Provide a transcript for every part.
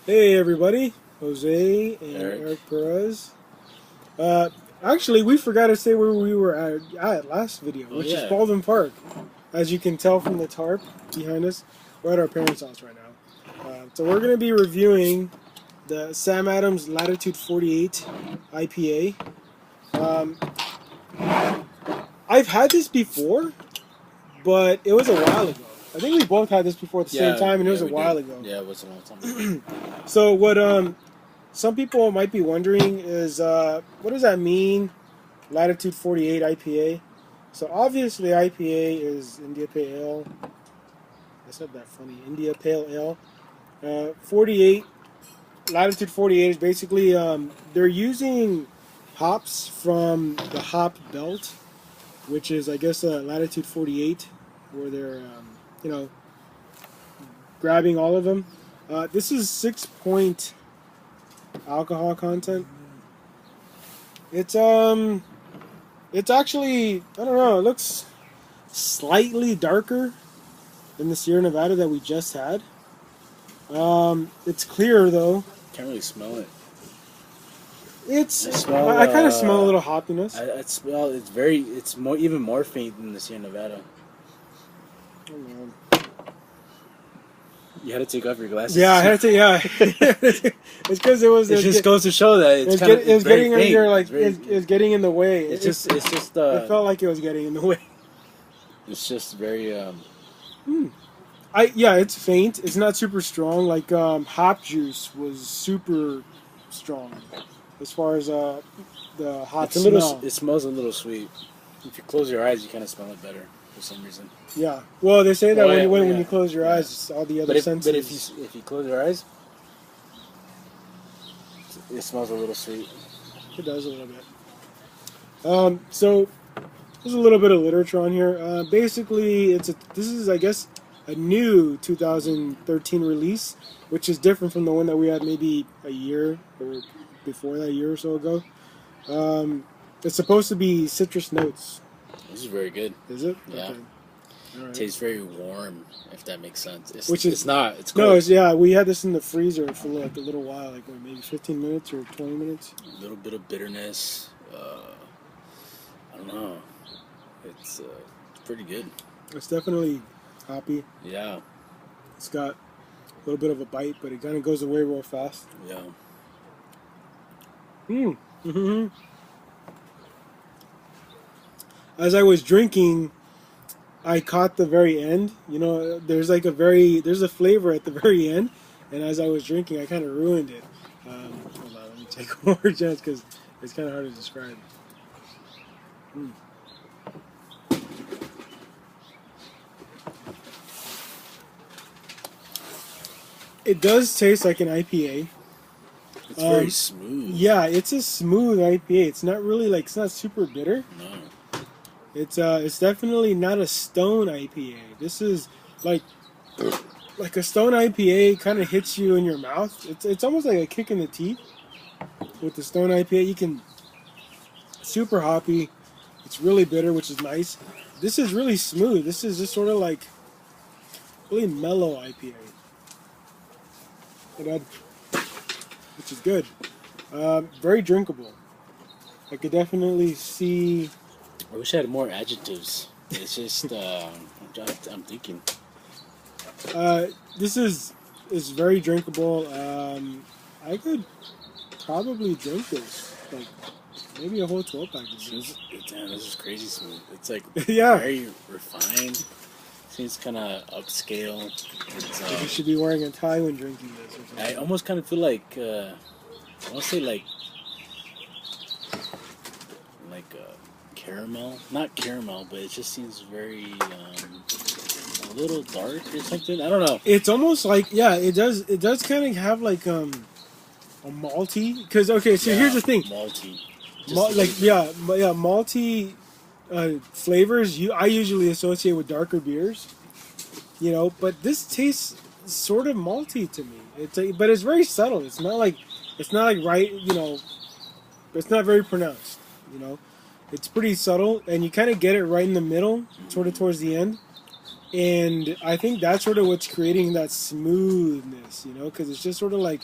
Hey everybody, Jose and Eric Perez. Actually, we forgot to say where we were at last video, which is Baldwin Park. As you can tell from the tarp behind us, we're at our parents' house right now. So we're going to be reviewing the Sam Adams Latitude 48 IPA. I've had this before, but it was a while ago. I think we both had this before at the same time, and it was a while ago. Yeah, it was a long time ago. So what some people might be wondering is what does that mean, Latitude 48 IPA? So obviously IPA is India Pale Ale. I said that funny. India Pale Ale. 48 Latitude 48 is basically they're using hops from the hop belt, which is I guess Latitude 48, where they're grabbing all of them. This is 6-point alcohol content. It's actually, I don't know, it looks slightly darker than the Sierra Nevada that we just had. It's clear though. Can't really smell it. I kind of smell a little hoppiness. I smell it's even more faint than the Sierra Nevada. Oh man. You had to take off your glasses. Yeah, I had to. Yeah, it's because it was. It just goes to show that it's getting in your it's getting in the way. It's just. It felt like it was getting in the way. It's just very. It's faint. It's not super strong. Like hop juice was super strong, as far as the hop smell. It smells a little sweet. If you close your eyes, you kind of smell it better for some reason. Yeah. Well, they say that when you close your eyes, it's all the other senses. But if you close your eyes, it smells a little sweet. It does a little bit. So there's a little bit of literature on here. Basically, this is I guess a new 2013 release, which is different from the one that we had maybe a year or before that, a year or so ago. It's supposed to be citrus notes. This is very good. Is it? Yeah. Okay. Right. It tastes very warm, if that makes sense. It's not. It's cold. No, we had this in the freezer for like a little while, like maybe 15 minutes or 20 minutes. A little bit of bitterness. I don't know. It's pretty good. It's definitely hoppy. Yeah. It's got a little bit of a bite, but it kind of goes away real fast. Yeah. Mm-hmm. As I was drinking, I caught the very end. You know, there's a flavor at the very end, and as I was drinking, I kind of ruined it. Hold on, let me take one more chance because it's kind of hard to describe. It does taste like an IPA. It's very smooth. Yeah, it's a smooth IPA. It's not really it's not super bitter. No. It's definitely not a Stone IPA. This is like a Stone IPA kind of hits you in your mouth. It's almost like a kick in the teeth with the Stone IPA. Super hoppy. It's really bitter, which is nice. This is really smooth. This is just sort of like really mellow IPA. Which is good. Very drinkable. I could definitely see. I wish I had more adjectives. It's just I'm thinking. This is very drinkable. I could probably drink this like maybe a whole 12-pack. Damn, this is crazy smooth. It's like yeah, very refined. Seems kind of upscale. You should be wearing a tie when drinking this. I almost kind of feel like I want to say like caramel, not caramel, but it just seems very a little dark or something. I don't know. It's almost like it does kind of have like a malty because here's the thing. Malty. Malty flavors I usually associate with darker beers, but this tastes sort of malty to me. But it's very subtle. It's not like right, it's not very pronounced, It's pretty subtle, and you kind of get it right in the middle, sort of towards the end. And I think that's sort of what's creating that smoothness, because it's just sort of like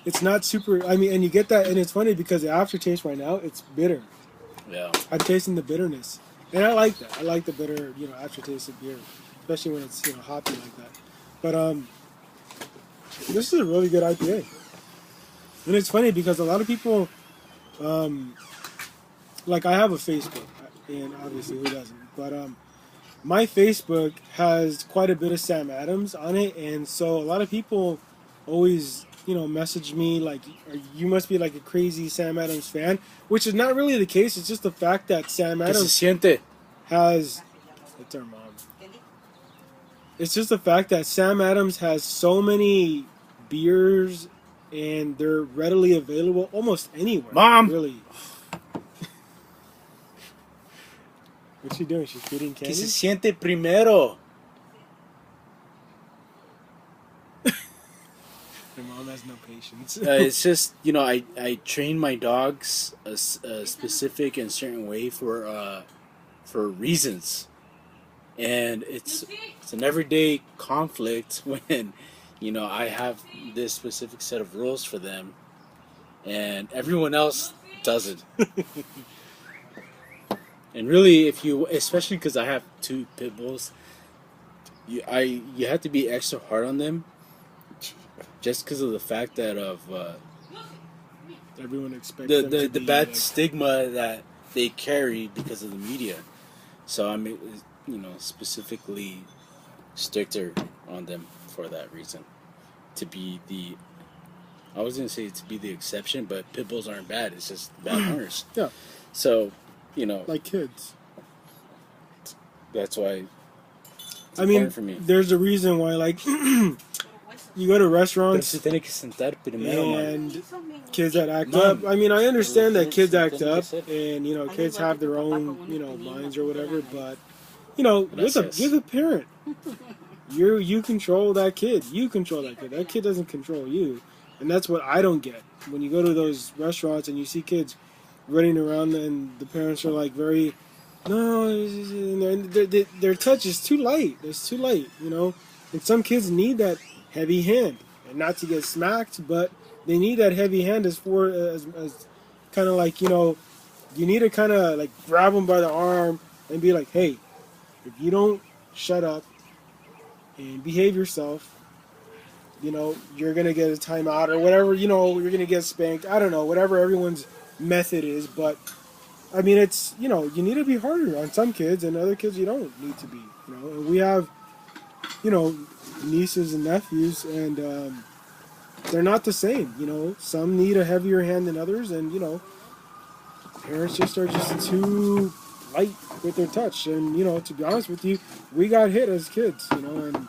it's not super. I mean, and you get that, and it's funny because the aftertaste right now it's bitter. Yeah. I'm tasting the bitterness, and I like that. I like the bitter, aftertaste of beer, especially when it's hoppy like that. But this is a really good IPA, and it's funny because a lot of people, like I have a Facebook, and obviously who doesn't? But my Facebook has quite a bit of Sam Adams on it, and so a lot of people always message me like, you must be like a crazy Sam Adams fan, which is not really the case. It's just the fact that Sam ¿Qué se Adams siente? has. It's our mom. It's just the fact that Sam Adams has so many beers, and they're readily available almost anywhere. Mom! Really. What's she doing? She's feeding ¿Qué candy? se siente primero? My mom has no patience. It's just, I train my dogs a specific and certain way for reasons. And it's an everyday conflict when, I have this specific set of rules for them and everyone else doesn't. And really, especially because I have 2 pit bulls, you have to be extra hard on them, just because of the fact that Everyone expects the bad like, stigma that they carry because of the media. So I'm specifically stricter on them for that reason. To be I was gonna say to be the exception, but pit bulls aren't bad. It's just bad owners. Yeah. So. Like kids. That's why. I mean, for me. There's a reason why, like, you go to restaurants and kids that act up. I mean, I understand that kids act up, and kids have their own minds or whatever. But with a parent, you control that kid. You control that kid. That kid doesn't control you, and that's what I don't get when you go to those restaurants and you see kids running around and the parents are like very, no, and their touch is too light. It's too light, and some kids need that heavy hand, and not to get smacked, but they need that heavy hand as kind of like, you need to kind of like grab them by the arm and be like, hey, if you don't shut up and behave yourself, you're gonna get a timeout or whatever, you're gonna get spanked. I don't know, whatever everyone's method is, but I mean, it's you need to be harder on some kids, and other kids you don't need to be. And we have nieces and nephews, and they're not the same. Some need a heavier hand than others, and parents just are just too light with their touch. And to be honest with you, we got hit as kids. And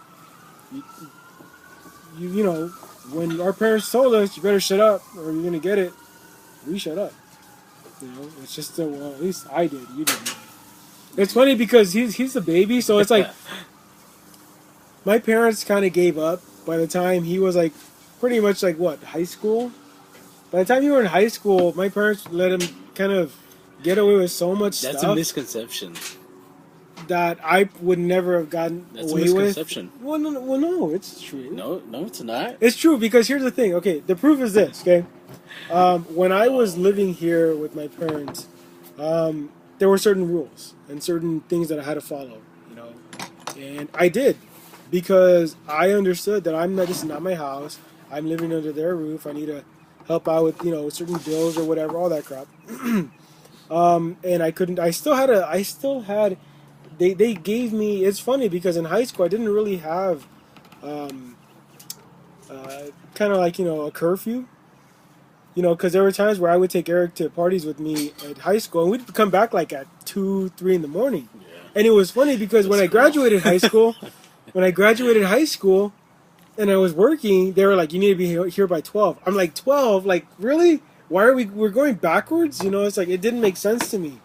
when our parents told us you better shut up or you're gonna get it, we shut up. It's just well, at least I did. You didn't. It's funny because he's the baby, so it's like my parents kind of gave up by the time he was like pretty much like high school. By the time you were in high school, my parents let him kind of get away with so much stuff. That's a misconception. That I would never have gotten That's away a misconception. with. Well, no, it's true. No, it's not. It's true because here's the thing. Okay, the proof is this. Okay. When I was living here with my parents, there were certain rules and certain things that I had to follow, and I did because I understood that this is not my house. I'm living under their roof. I need to help out with, certain bills or whatever, all that crap. And I couldn't, I still had, they gave me, it's funny because in high school I didn't really have, kind of like, a curfew. Because there were times where I would take Eric to parties with me at high school, and we'd come back like at 2, 3 in the morning. Yeah. And it was funny because when I graduated high school, and I was working, they were like, "You need to be here by 12." I'm like, 12? Like, really? Why are we're going backwards? It's like it didn't make sense to me,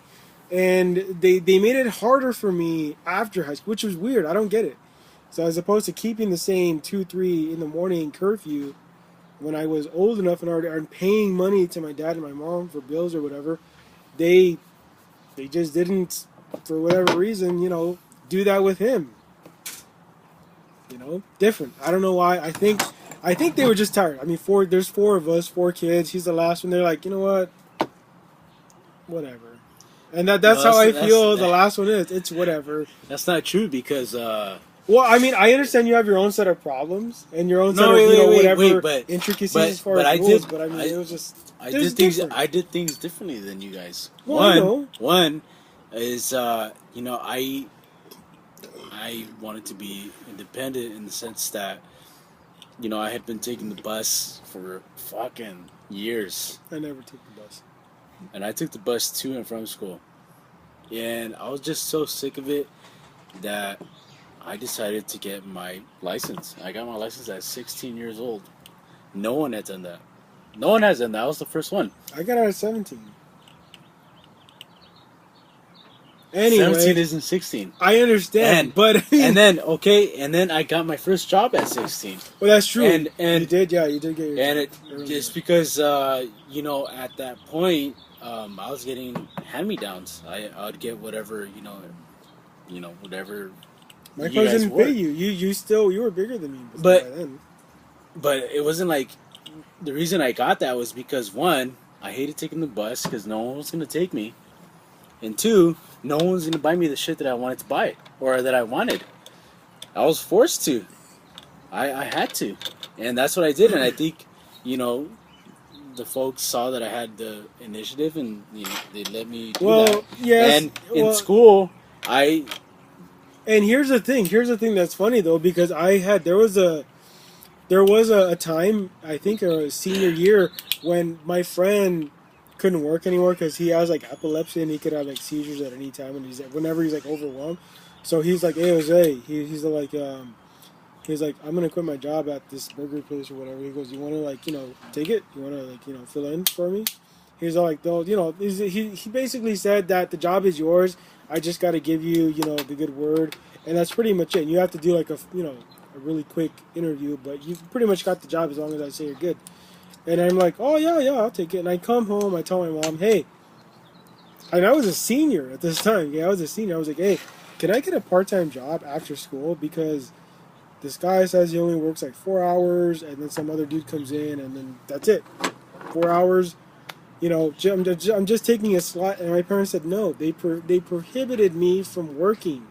and they made it harder for me after high school, which was weird. I don't get it. So as opposed to keeping the same 2, 3 in the morning curfew. When I was old enough and already paying money to my dad and my mom for bills or whatever, they just didn't, for whatever reason, do that with him. Different. I don't know why. I think they were just tired. I mean, there's 4 of us, 4 kids. He's the last one. They're like, you know what? Whatever. And that's how I feel the last one is. It's whatever. That's not true because. Well, I mean, I understand you have your own set of problems and your own set of whatever intricacies as far as rules. But I mean, it was just. I did things differently than you guys. Well, One is I wanted to be independent in the sense that I had been taking the bus for fucking years. I never took the bus. And I took the bus to and from school. And I was just so sick of it that I decided to get my license. I got my license at 16 years old. No one had done that. No one has done that. I was the first one. I got out at 17. Anyway, 17 isn't 16. I understand, but and then I got my first job at 16. Well, that's true. And you did get your. And just because at that point I was getting hand-me-downs. I would get whatever whatever. My cousin didn't pay you. You were bigger than me. But it wasn't like the reason I got that was because 1, I hated taking the bus because no one was gonna take me, and 2, no one was gonna buy me the shit that I wanted to buy or that I wanted. I was forced to. I had to, and that's what I did. And I think the folks saw that I had the initiative, and they let me do that. Yes. And in school, And here's the thing. Here's the thing that's funny though, because there was a time, I think a senior year, when my friend couldn't work anymore because he has like epilepsy and he could have like seizures at any time, and whenever he's like overwhelmed. So he's like, hey Jose, he's like, I'm gonna quit my job at this burger place or whatever. He goes, you want to take it? You want to fill in for me? He's all like, though, he basically said that the job is yours. I just got to give you the good word, and that's pretty much it. And you have to do like a really quick interview, but you pretty much got the job as long as I say you're good. And I'm like, oh yeah, I'll take it. And I come home, I tell my mom, hey, and I was a senior at this time. Yeah, I was a senior. I was like, hey, can I get a part-time job after school? Because this guy says he only works like 4 hours, and then some other dude comes in, and then that's it. 4 hours. I'm just taking a slot. And my parents said no. They prohibited me from working.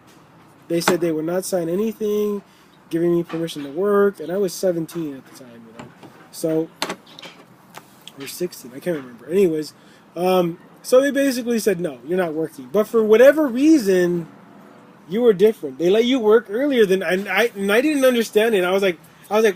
They said they would not sign anything giving me permission to work, and I was 17 at the time. So or 16, I can't remember. Anyways, so they basically said no, you're not working. But for whatever reason, you were different. They let you work earlier than and I didn't understand it. I was like,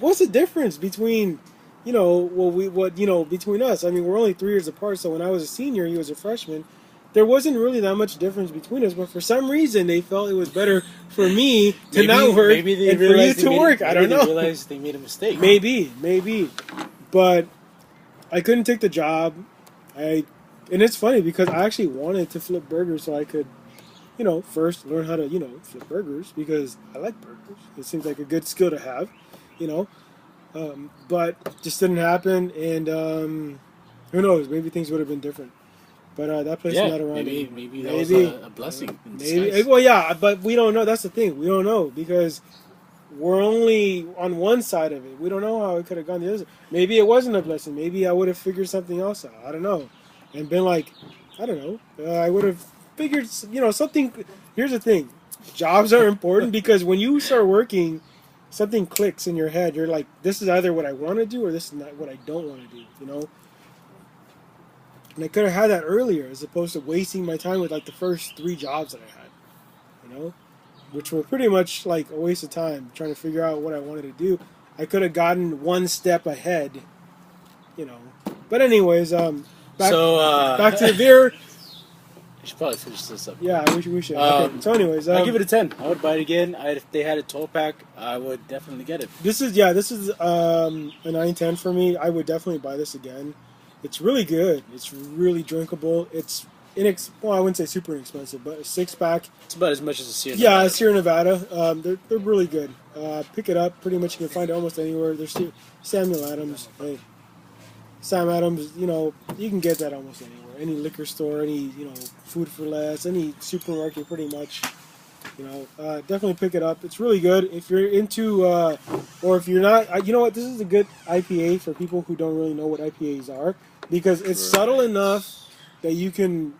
what's the difference between, between us? I mean, we're only 3 years apart. So when I was a senior, he was a freshman. There wasn't really that much difference between us, but for some reason they felt it was better for me to not work and for you to work. I don't know. They realized they made a mistake. Maybe, but I couldn't take the job. And it's funny because I actually wanted to flip burgers so I could, first learn how to, flip burgers because I like burgers. It seems like a good skill to have, but just didn't happen. And who knows? Maybe things would have been different. But that place is not around anymore. Maybe that was a blessing. Maybe. Well, yeah, but we don't know. That's the thing. We don't know because we're only on one side of it. We don't know how it could have gone the other side. Maybe it wasn't a blessing. Maybe I would have figured something else out. I don't know. And been like, I don't know. I would have figured, something. Here's the thing. Jobs are important because when you start working, something clicks in your head. You're like, this is either what I want to do or this is not what I don't want to do, And I could have had that earlier as opposed to wasting my time with like the first 3 jobs that I had, which were pretty much like a waste of time trying to figure out what I wanted to do. I could have gotten one step ahead, But anyways, back to the beer. I should probably finish this up. Yeah, we should. Okay. So anyways, I'd give it a 10. I would buy it again. If they had a 12-pack, I would definitely get it. This is a 9-10 for me. I would definitely buy this again. It's really good. It's really drinkable. It's I wouldn't say super inexpensive, but a 6-pack. It's about as much as a Sierra Nevada. Yeah, it's Sierra Nevada. They're really good. Pick it up. Pretty much you can find it almost anywhere. There's Samuel Adams. Hey, Sam Adams. You can get that almost anywhere. Any liquor store, any food for less, any supermarket, pretty much. Definitely pick it up. It's really good if you're into, or if you're not. You know what? This is a good IPA for people who don't really know what IPAs are because it's subtle enough that you can,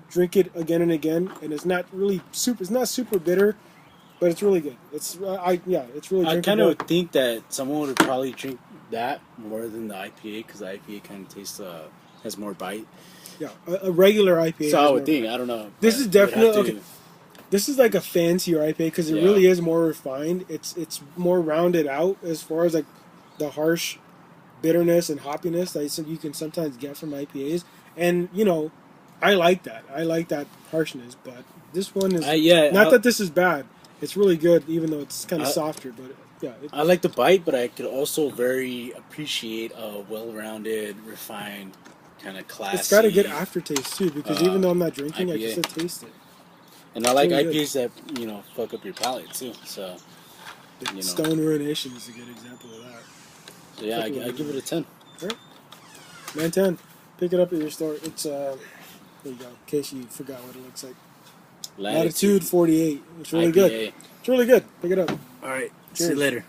drink it again and again, and it's not really super. It's not super bitter, but it's really good. It's it's really. I drinkable. kind of think that someone would probably drink that more than the IPA because the IPA kind of tastes has more bite. Yeah, a regular IPA. So I would think. I don't know. This is definitely okay. This is like a fancier IPA because it really is more refined. It's more rounded out as far as like the harsh bitterness and hoppiness that you can sometimes get from IPAs. And I like that. I like that harshness. But this one is not that this is bad. It's really good, even though it's kind of softer. But I like the bite, but I could also very appreciate a well-rounded, refined, kind of classy. It's got a good aftertaste too, because even though I'm not drinking, IPA. I can still taste it. And I like really IPAs that fuck up your palate too. So Stone Ruination is a good example of that. So yeah, I give it a 10. All right. 9/10. Pick it up at your store. It's there you go. In case you forgot what it looks like. Latitude 48. It's really IPA. Good. It's really good. Pick it up. All right. Cheers. See you later.